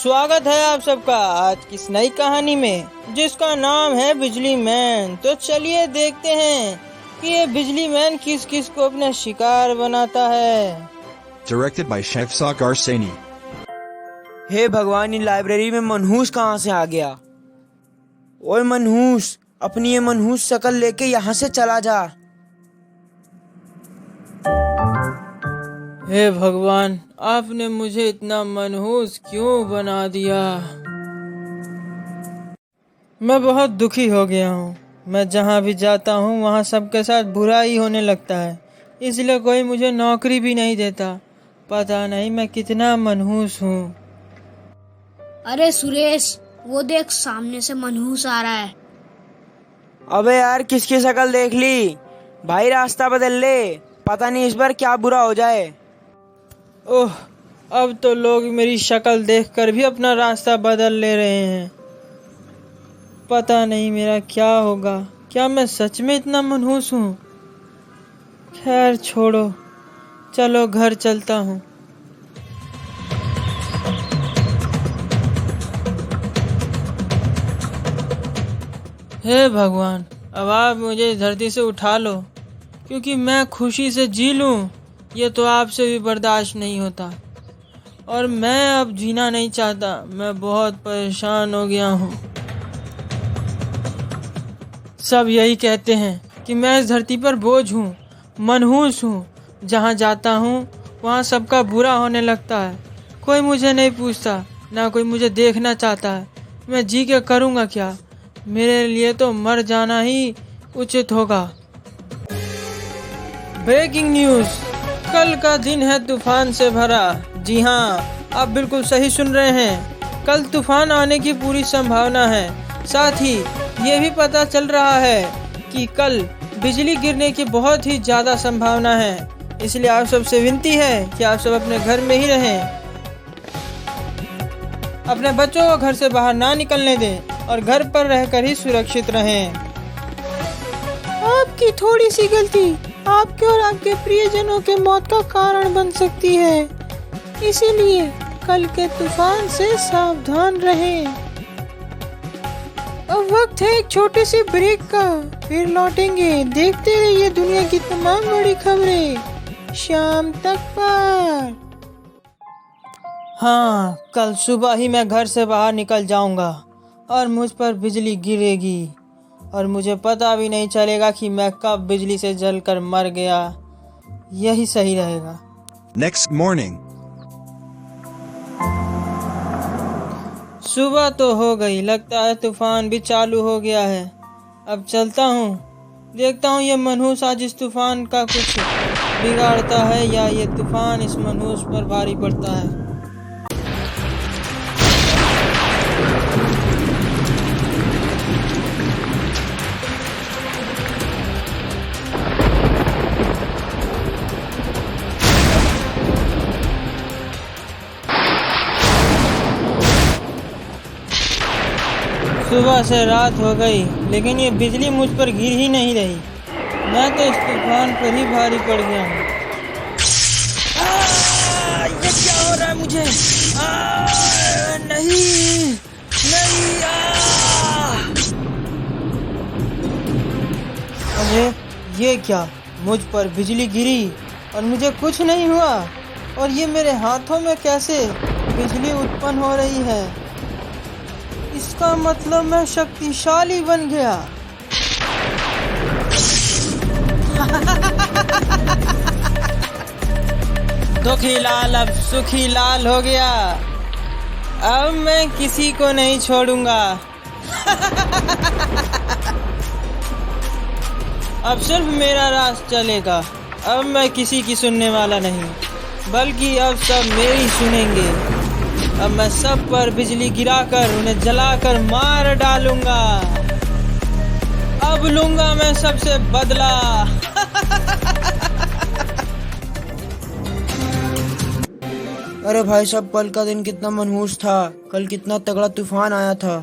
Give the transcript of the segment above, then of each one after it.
स्वागत है आप सबका आज की इस नई कहानी में, जिसका नाम है बिजली मैन। तो चलिए देखते हैं कि ये बिजली मैन किस किस को अपना शिकार बनाता है। Directed by Shefsak Arseni. हे भगवान, ये लाइब्रेरी में मनहूस कहाँ से आ गया? ओए मनहूस, अपनी ये मनहूस शक्ल लेके यहाँ से चला जा। हे भगवान, आपने मुझे इतना मनहूस क्यों बना दिया? मैं बहुत दुखी हो गया हूँ। मैं जहाँ भी जाता हूँ वहाँ सबके साथ बुरा ही होने लगता है, इसलिए कोई मुझे नौकरी भी नहीं देता। पता नहीं मैं कितना मनहूस हूँ। अरे सुरेश, वो देख सामने से मनहूस आ रहा है। अबे यार, किसकी शक्ल देख ली? भाई रास्ता बदल ले, पता नहीं इस बार क्या बुरा हो जाए। ओह, अब तो लोग मेरी शक्ल देखकर भी अपना रास्ता बदल ले रहे हैं। पता नहीं मेरा क्या होगा। क्या मैं सच में इतना मनहूस हूँ? खैर छोड़ो, चलो घर चलता हूँ। हे भगवान, अब आप मुझे इस धरती से उठा लो, क्योंकि मैं खुशी से जी लूँ ये तो आपसे भी बर्दाश्त नहीं होता, और मैं अब जीना नहीं चाहता। मैं बहुत परेशान हो गया हूँ। सब यही कहते हैं कि मैं इस धरती पर बोझ हूँ, मनहूस हूँ। जहाँ जाता हूँ वहाँ सबका बुरा होने लगता है। कोई मुझे नहीं पूछता, ना कोई मुझे देखना चाहता है। मैं जी के करूँगा क्या? मेरे लिए तो मर जाना ही उचित होगा। ब्रेकिंग न्यूज़, कल का दिन है तूफान से भरा। जी हाँ, आप बिल्कुल सही सुन रहे हैं। कल तूफान आने की पूरी संभावना है। साथ ही ये भी पता चल रहा है कि कल बिजली गिरने की बहुत ही ज़्यादा संभावना है। इसलिए आप सबसे विनती है कि आप सब अपने घर में ही रहें। अपने बच्चों को घर से बाहर ना निकलने दें और घर पर रहकर ही सुरक्षित रहें। आपकी थोड़ी सी गलती आपके और आपके प्रियजनों के मौत का कारण बन सकती है, इसीलिए कल के तूफान से सावधान रहें। अब वक्त है एक छोटे से ब्रेक का, फिर लौटेंगे। देखते रहिए दुनिया की तमाम बड़ी खबरें शाम तक पर। हाँ, कल सुबह ही मैं घर से बाहर निकल जाऊंगा और मुझ पर बिजली गिरेगी और मुझे पता भी नहीं चलेगा कि मैं कब बिजली से जलकर मर गया। यही सही रहेगा। Next morning. सुबह तो हो गई, लगता है तूफान भी चालू हो गया है। अब चलता हूँ, देखता हूँ ये मनहूस आज इस तूफान का कुछ बिगाड़ता है या ये तूफान इस मनहूस पर भारी पड़ता है। सुबह से रात हो गई, लेकिन ये बिजली मुझ पर गिर ही नहीं रही। मैं तो इस तूफान पर ही भारी पड़ गया हूँ। ये क्या हो रहा है मुझे? नहीं नहीं। अरे ये क्या, मुझ पर बिजली गिरी और मुझे कुछ नहीं हुआ? और ये मेरे हाथों में कैसे बिजली उत्पन्न हो रही है? इसका मतलब मैं शक्तिशाली बन गया। दुखी लाल अब सुखी लाल हो गया। अब मैं किसी को नहीं छोड़ूंगा। अब सिर्फ मेरा राज चलेगा। अब मैं किसी की सुनने वाला नहीं, बल्कि अब सब मेरी सुनेंगे। अब मैं सब पर बिजली गिराकर उन्हें जलाकर मार डालूंगा। अब लूंगा मैं सबसे बदला। अरे भाई साहब, कल का दिन कितना मनहूस था। कल कितना तगड़ा तूफान आया था।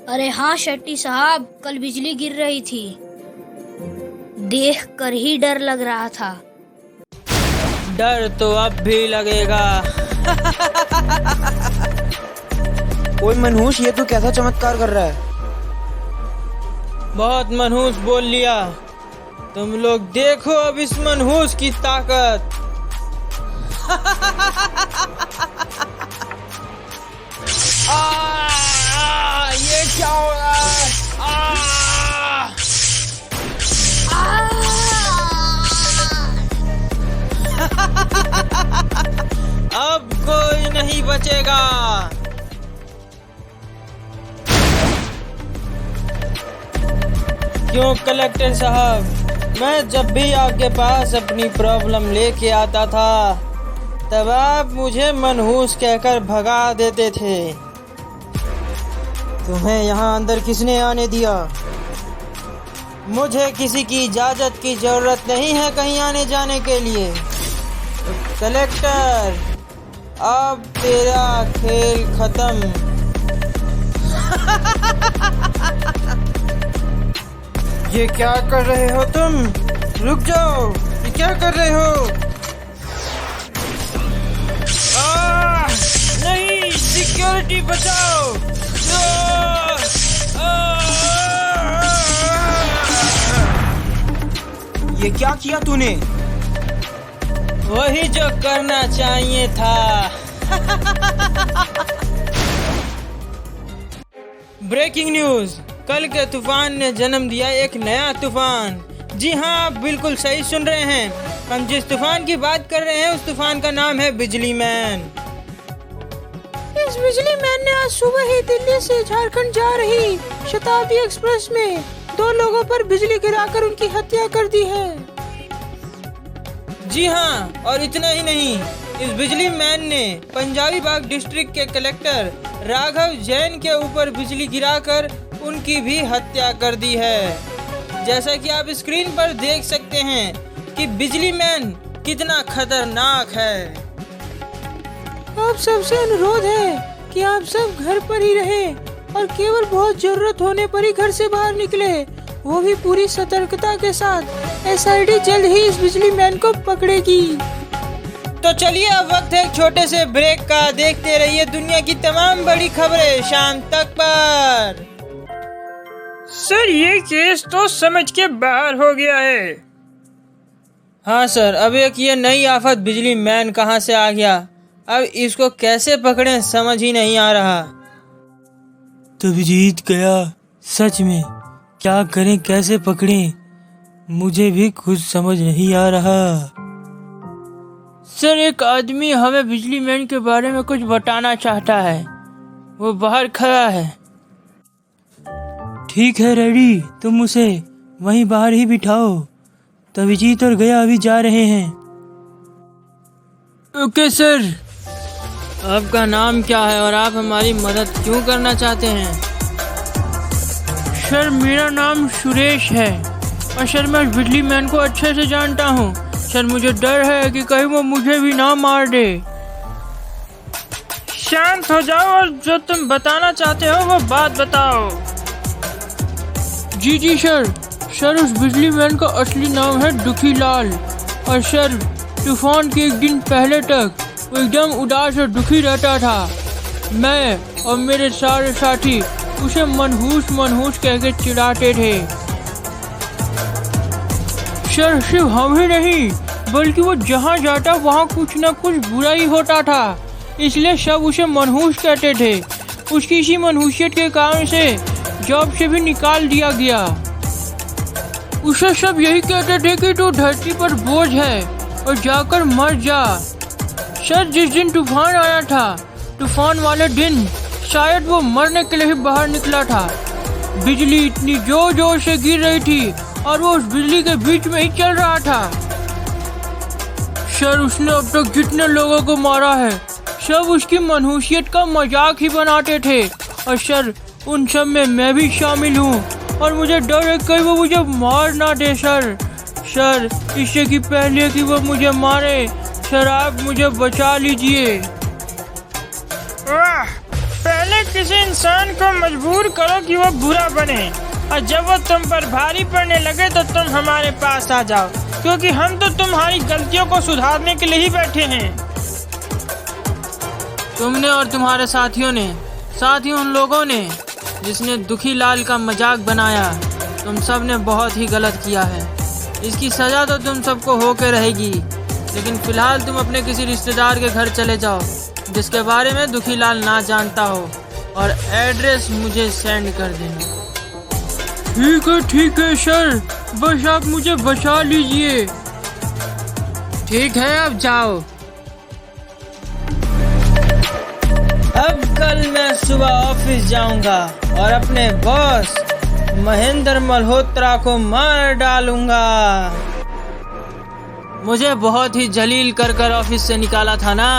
अरे हाँ शेट्टी साहब, कल बिजली गिर रही थी, देख कर ही डर लग रहा था। डर तो अब भी लगेगा। ओए मनहूस, ये तू कैसा चमत्कार कर रहा है? बहुत मनहूस बोल लिया। तुम लोग देखो अब इस मनहूस की ताकत। ये क्या हो रहा है? अब कोई नहीं बचेगा। क्यों कलेक्टर साहब, मैं जब भी आपके पास अपनी प्रॉब्लम लेके आता था तब आप मुझे मनहूस कहकर भगा देते थे। तुम्हें यहाँ अंदर किसने आने दिया? मुझे किसी की इजाजत की जरूरत नहीं है कहीं आने जाने के लिए। कलेक्टर, अब तेरा खेल खत्म। ये क्या कर रहे हो तुम? रुक जाओ, ये क्या कर रहे हो? नहीं, सिक्योरिटी बचाओ। ये क्या किया तूने? वही जो करना चाहिए था। ब्रेकिंग न्यूज, कल के तूफान ने जन्म दिया एक नया तूफान। जी हाँ, आप बिल्कुल सही सुन रहे हैं। हम जिस तूफान की बात कर रहे हैं उस तूफान का नाम है बिजली मैन। इस बिजली मैन ने आज सुबह ही दिल्ली से झारखंड जा रही शताब्दी एक्सप्रेस में 2 लोगों पर बिजली गिराकर उनकी हत्या कर दी है। जी हाँ, और इतना ही नहीं, इस बिजली मैन ने पंजाबी बाग डिस्ट्रिक्ट के कलेक्टर राघव जैन के ऊपर बिजली गिराकर उनकी भी हत्या कर दी है। जैसा कि आप स्क्रीन पर देख सकते हैं कि बिजली मैन कितना खतरनाक है। आप सबसे अनुरोध है कि आप सब घर पर ही रहें और केवल बहुत जरूरत होने पर ही घर से बाहर निकले, वो भी पूरी सतर्कता के साथ। एसआईटी जल्द ही इस बिजली मैन को पकड़ेगी। तो चलिए, अब वक्त है एक छोटे से ब्रेक का। देखते रहिए दुनिया की तमाम बड़ी खबरें शाम तक पर। सर, ये केस तो समझ के बाहर हो गया है। हाँ सर, अब एक ये नई आफत बिजली मैन कहाँ से आ गया, अब इसको कैसे पकड़ें समझ ही नहीं आ रहा। तो जीत गया सच में, क्या करें कैसे पकड़ें, मुझे भी खुद समझ नहीं आ रहा। सर, एक आदमी हमें बिजली मैन के बारे में कुछ बताना चाहता है, वो बाहर खड़ा है। ठीक है रेडी, तुम उसे वहीं बाहर ही बिठाओ। तभी जीत और गया अभी जा रहे हैं। Okay sir. आपका नाम क्या है और आप हमारी मदद क्यों करना चाहते हैं? सर, मेरा नाम सुरेश है और सर मैं बिजली मैन को अच्छे से जानता हूँ। सर, मुझे डर है कि कहीं वो मुझे भी ना मार दे। शांत हो जाओ और जो तुम बताना चाहते हो वो बात बताओ। जी सर। सर, उस बिजली मैन का असली नाम है दुखी लाल और सर तूफान के एक दिन पहले तक वो एकदम उदास और दुखी रहता था। मैं और मेरे सारे साथी उसे मनहूस कह के चिढ़ाते थे। सर, सिर्फ हम ही नहीं बल्कि वो जहाँ जाता वहाँ कुछ न कुछ बुरा ही होता था, इसलिए सब उसे मनहूस कहते थे। उसकी इसी मनहूसियत के कारण से जॉब से भी निकाल दिया गया। उसे सब यही कहते थे कि तू धरती पर बोझ है और जाकर मर जा। सर, जिस दिन तूफान आया था, तूफान वाले दिन शायद वो मरने के लिए ही बाहर निकला था। बिजली इतनी जोर जोर से गिर रही थी और वो उस बिजली के बीच में ही चल रहा था। सर, उसने अब तक जितने लोगों को मारा है सब उसकी मनहूसियत का मजाक ही बनाते थे और सर उन सब में मैं भी शामिल हूँ और मुझे डर है कहीं वो मुझे मार ना दे। सर, इससे कि पहले कि वो मुझे मारे, सर आप मुझे बचा लीजिए। वाह, पहले किसी इंसान को मजबूर करो कि वो बुरा बने और जब वो तुम पर भारी पड़ने लगे तो तुम हमारे पास आ जाओ, क्योंकि हम तो तुम्हारी गलतियों को सुधारने के लिए ही बैठे हैं। तुमने और तुम्हारे साथियों ने साथ ही उन लोगों ने जिसने दुखी लाल का मजाक बनाया, तुम सब ने बहुत ही गलत किया है। इसकी सजा तो तुम सबको होके रहेगी, लेकिन फिलहाल तुम अपने किसी रिश्तेदार के घर चले जाओ जिसके बारे में दुखी लाल ना जानता हो, और एड्रेस मुझे सेंड कर देना। ठीक है सर, बस आप मुझे बचा लीजिए। ठीक है, अब जाओ। अब कल मैं सुबह ऑफिस जाऊंगा और अपने बॉस महेंद्र मल्होत्रा को मार डालूंगा। मुझे बहुत ही जलील कर ऑफिस से निकाला था ना,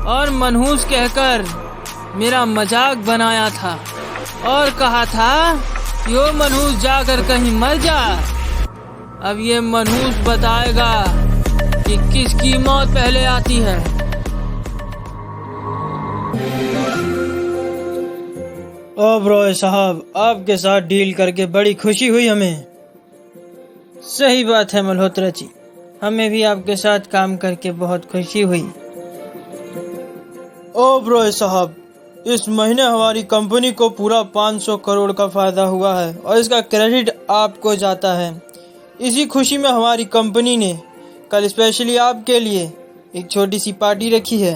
और मनहूस कहकर मेरा मजाक बनाया था और कहा था यो मनहूस जाकर कहीं मर जा। अब ये मनहूस बताएगा कि किसकी मौत पहले आती है। ओबरॉय साहब, आपके साथ डील करके बड़ी खुशी हुई हमें। सही बात है मल्होत्रा जी, हमें भी आपके साथ काम करके बहुत खुशी हुई। ओबरॉय साहब, इस महीने हमारी कंपनी को पूरा 500 करोड़ का फायदा हुआ है और इसका क्रेडिट आपको जाता है। इसी खुशी में हमारी कंपनी ने कल स्पेशली आपके लिए एक छोटी सी पार्टी रखी है।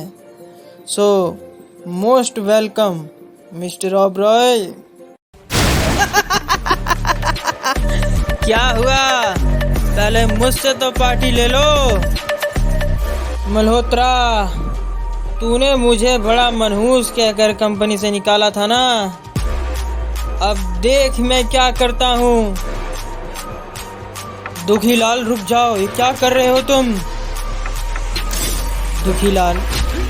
So most welcome mister Oberoi. क्या हुआ, पहले मुझसे तो पार्टी ले लो। मल्होत्रा, तूने मुझे बड़ा मनहूस कहकर कंपनी से निकाला था ना, अब देख मैं क्या करता हूँ। दुखी लाल रुक जाओ, ये क्या कर रहे हो तुम? दुखी लाल,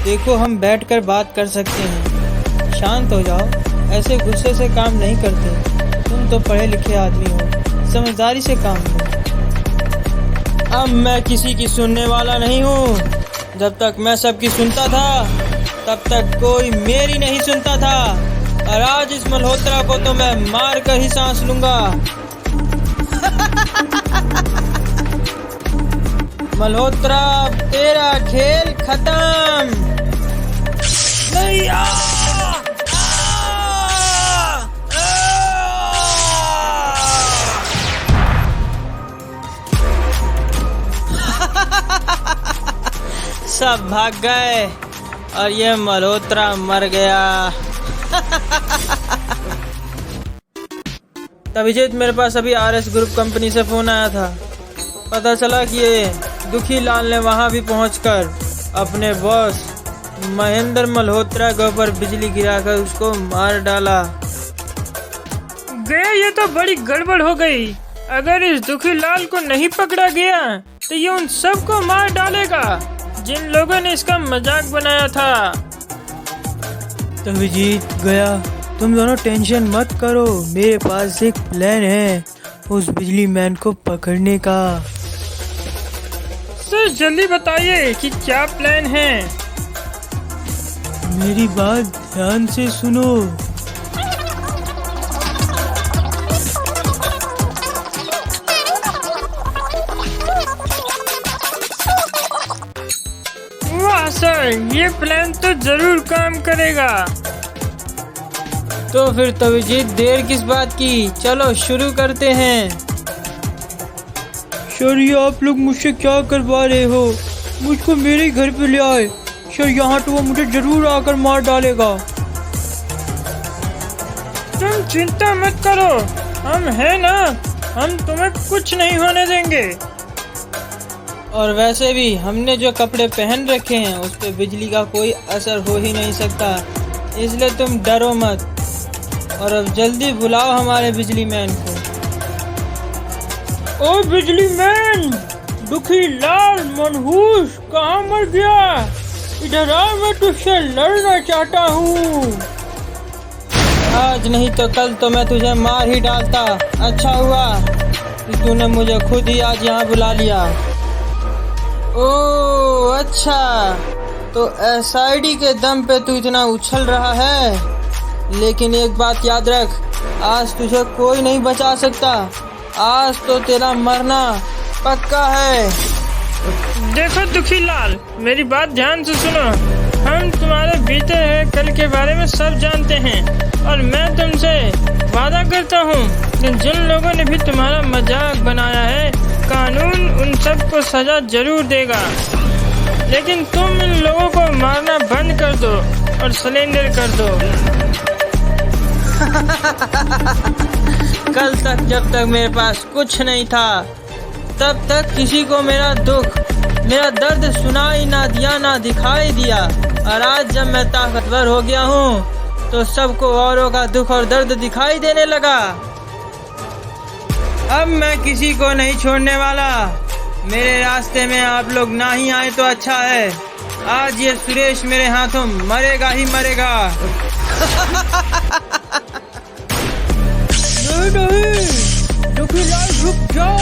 देखो हम बैठकर बात कर सकते हैं, शांत हो जाओ, ऐसे गुस्से से काम नहीं करते। तुम तो पढ़े लिखे आदमी हो, समझदारी से काम लो। अब मैं किसी की सुनने वाला नहीं हूँ। जब तक मैं सबकी सुनता था तब तक कोई मेरी नहीं सुनता था, और आज इस मल्होत्रा को तो मैं मार कर ही सांस लूंगा। मल्होत्रा, तेरा खेल खत्म। नहीं सब भाग गए और ये मल्होत्रा मर गया। तभिजीत, मेरे पास अभी आरएस ग्रुप कंपनी से फोन आया था। पता चला कि ये दुखी लाल ने वहां भी पहुंचकर अपने बॉस महेंद्र मल्होत्रा के ऊपर बिजली गिराकर उसको मार डाला। गया, ये तो बड़ी गड़बड़ हो गई। अगर इस दुखी लाल को नहीं पकड़ा गया तो ये उन सबको मार डालेगा जिन लोगों ने इसका मजाक बनाया था। तभिजीत गया, तुम दोनों टेंशन मत करो, मेरे पास एक प्लान है उस बिजली मैन को पकड़ने का। सर जल्दी बताइए कि क्या प्लान है। मेरी बात ध्यान से सुनो। वाह सर, ये प्लान तो जरूर काम करेगा। तो फिर तभिजीत देर किस बात की, चलो शुरू करते हैं। सर, ये आप लोग मुझसे क्या करवा रहे हो? मुझको मेरे घर पे ले आए। सर, यहाँ तो वो मुझे जरूर आकर मार डालेगा। तुम चिंता मत करो, हम हैं ना, हम तुम्हें कुछ नहीं होने देंगे। और वैसे भी हमने जो कपड़े पहन रखे हैं उस पे बिजली का कोई असर हो ही नहीं सकता, इसलिए तुम डरो मत। और अब जल्दी बुलाओ हमारे बिजली मैन को। ओ बिजली मैन, दुखी लाल मनहूस कहाँ मर गया? इधर आ, मैं तुझसे लड़ना चाहता हूँ। आज नहीं तो कल तो मैं तुझे मार ही डालता। अच्छा हुआ कि तूने मुझे खुद ही आज यहाँ बुला लिया। ओह अच्छा, तो एसआईडी के दम पे तू इतना उछल रहा है, लेकिन एक बात याद रख, आज तुझे कोई नहीं बचा सकता। आज तो तेरा मरना पक्का है। देखो दुखी लाल, मेरी बात ध्यान से सुनो। हम तुम्हारे बीते हुए कल के बारे में सब जानते हैं और मैं तुमसे वादा करता हूँ कि जिन लोगों ने भी तुम्हारा मजाक बनाया है कानून उन सबको सजा जरूर देगा। लेकिन तुम इन लोगों को मारना बंद कर दो और सरेंडर कर दो। कल तक जब तक मेरे पास कुछ नहीं था तब तक किसी को मेरा दुख मेरा दर्द सुनाई ना दिया ना दिखाई दिया, और आज जब मैं ताकतवर हो गया हूँ तो सबको औरों का दुख और दर्द दिखाई देने लगा। अब मैं किसी को नहीं छोड़ने वाला। मेरे रास्ते में आप लोग ना ही आए तो अच्छा है। आज ये सुरेश मेरे हाथों मरेगा ही मरेगा। नहीं, दुखीलाल रुक जाओ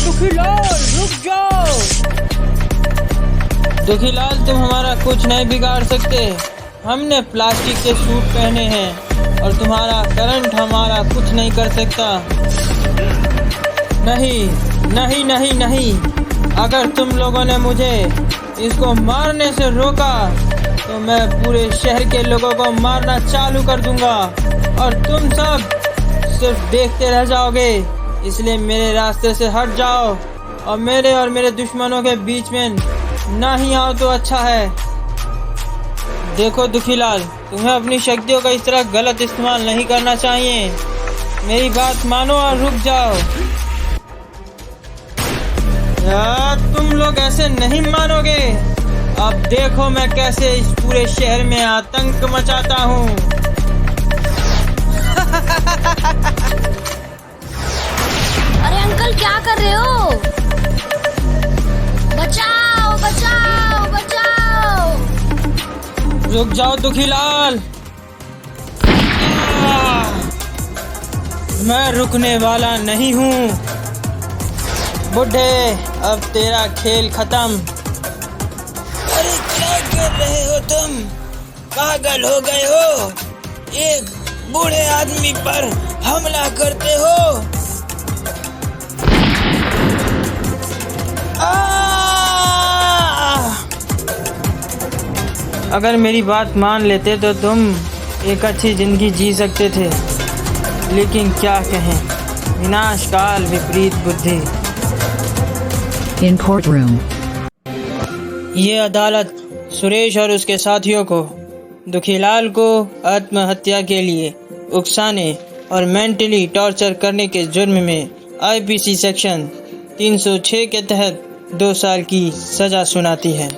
दुखीलाल रुक जाओ। दुखीलाल तुम हमारा कुछ नहीं बिगाड़ सकते। हमने प्लास्टिक के सूट पहने हैं और तुम्हारा करंट हमारा कुछ नहीं कर सकता। नहीं नहीं नहीं नहीं, अगर तुम लोगों ने मुझे इसको मारने से रोका तो मैं पूरे शहर के लोगों को मारना चालू कर दूंगा और तुम सब सिर्फ देखते रह जाओगे। इसलिए मेरे रास्ते से हट जाओ और मेरे दुश्मनों के बीच में ना ही आओ तो अच्छा है। देखो दुखीलाल, तुम्हें अपनी शक्तियों का इस तरह गलत इस्तेमाल नहीं करना चाहिए। मेरी बात मानो और रुक जाओ। यार तुम लोग ऐसे नहीं मानोगे। अब देखो मैं कैसे इस पूरे शहर में आतंक मचाता हूँ। अरे अंकल क्या कर रहे हो? बचाओ बचाओ बचाओ। रुक जाओ दुखीलाल। मैं रुकने वाला नहीं हूँ। बुढ़े अब तेरा खेल खत्म। अरे क्या कर रहे हो तुम? पागल हो गए हो? एक बूढ़े आदमी पर हमला करते हो? अगर मेरी बात मान लेते तो तुम एक अच्छी जिंदगी जी सकते थे, लेकिन क्या कहें, विनाश काल विपरीत बुद्धि। In courtroom. ये अदालत सुरेश और उसके साथियों को दुखीलाल को आत्महत्या के लिए उकसाने और मेंटली टॉर्चर करने के जुर्म में आईपीसी सेक्शन 306 के तहत 2 साल की सजा सुनाती है।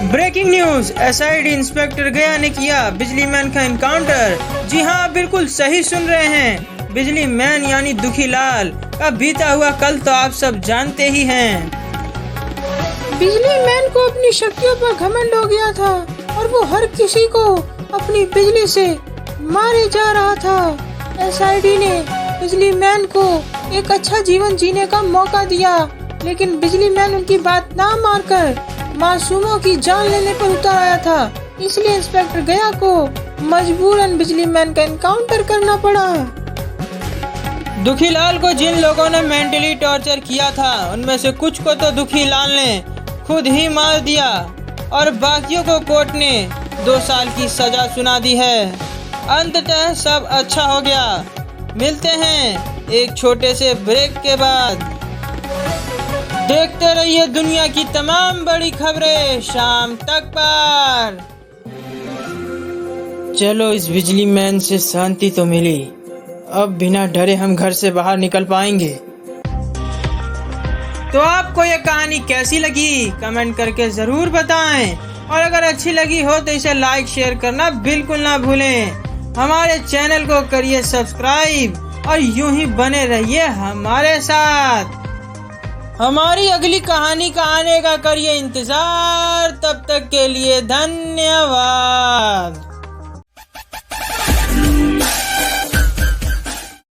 ब्रेकिंग न्यूज, एसआईडी इंस्पेक्टर गया ने किया बिजली मैन का एनकाउंटर। जी हाँ, आप बिल्कुल सही सुन रहे हैं। बिजली मैन यानी दुखीलाल का बीता हुआ कल तो आप सब जानते ही हैं। बिजली मैन को अपनी शक्तियों पर घमंड हो गया था और वो हर किसी को अपनी बिजली से मारे जा रहा था। एसआईडी ने बिजली मैन को एक अच्छा जीवन जीने का मौका दिया, लेकिन बिजली मैन उनकी बात ना मानकर मासूमों की जान लेने पर उतर आया था। इसलिए इंस्पेक्टर गया को मजबूरन बिजली मैन का एनकाउंटर करना पड़ा। दुखीलाल को जिन लोगों ने मेंटली टॉर्चर किया था उनमें से कुछ को तो दुखीलाल ने खुद ही मार दिया और बाकियों को कोर्ट ने 2 साल की सजा सुना दी है। अंततः सब अच्छा हो गया। मिलते हैं एक छोटे से ब्रेक के बाद। देखते रहिए दुनिया की तमाम बड़ी खबरें शाम तक पर। चलो, इस बिजली मैन से शांति तो मिली। अब बिना डरे हम घर से बाहर निकल पाएंगे। तो आपको ये कहानी कैसी लगी कमेंट करके जरूर बताएं, और अगर अच्छी लगी हो तो इसे लाइक शेयर करना बिल्कुल ना भूलें। हमारे चैनल को करिए सब्सक्राइब और यूं ही बने रहिए हमारे साथ। हमारी अगली कहानी का आने का करिए इंतजार। तब तक के लिए धन्यवाद।